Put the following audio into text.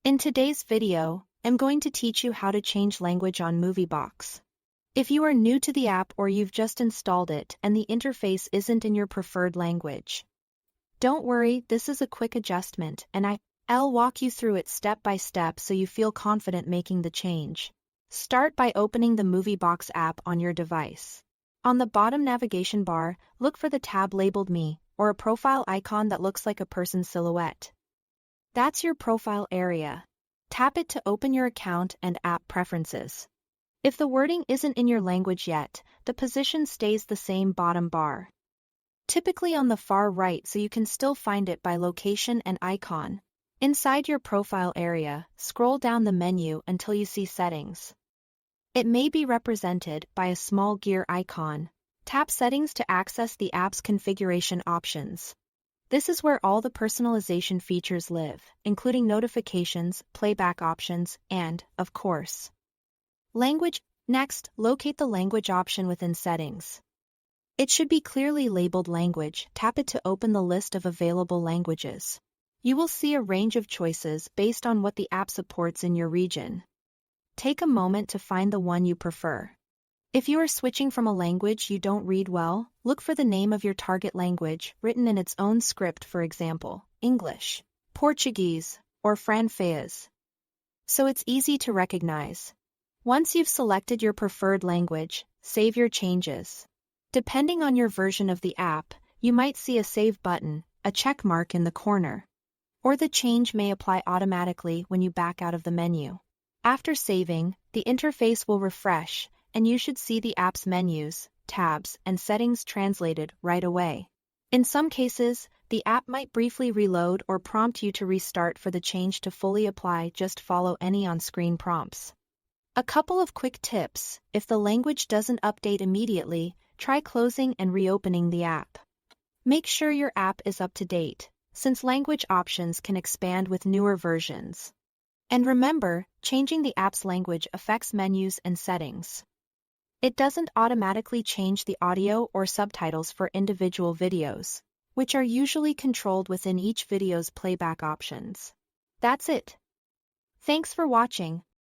In today's video, I'm going to teach you how to change language on Moviebox. If you are new to the app or you've just installed it and the interface isn't in your preferred language, don't worry, this is a quick adjustment and I'll walk you through it step by step so you feel confident making the change. Start by opening the Moviebox app on your device. On the bottom navigation bar, look for the tab labeled Me, or a profile icon that looks like a person's silhouette. That's your profile area. Tap it to open your account and app preferences. If the wording isn't in your language yet, the position stays the same bottom bar. Typically on the far right so you can still find it by location and icon. Inside your profile area, scroll down the menu until you see Settings. It may be represented by a small gear icon. Tap Settings to access the app's configuration options. This is where all the personalization features live, including notifications, playback options, and, of course, language. Next, locate the language option within Settings. It should be clearly labeled Language. Tap it to open the list of available languages. You will see a range of choices based on what the app supports in your region. Take a moment to find the one you prefer. If you are switching from a language you don't read well, look for the name of your target language written in its own script, for example, English, Portuguese, or Francais, so it's easy to recognize. Once you've selected your preferred language, save your changes. Depending on your version of the app, you might see a Save button, a check mark in the corner, or the change may apply automatically when you back out of the menu. After saving, the interface will refresh, and you should see the app's menus, tabs, and settings translated right away. In some cases, the app might briefly reload or prompt you to restart for the change to fully apply. Just follow any on-screen prompts. A couple of quick tips: if the language doesn't update immediately, try closing and reopening the app. Make sure your app is up to date, since language options can expand with newer versions. And remember, changing the app's language affects menus and settings. It doesn't automatically change the audio or subtitles for individual videos, which are usually controlled within each video's playback options. That's it. Thanks for watching.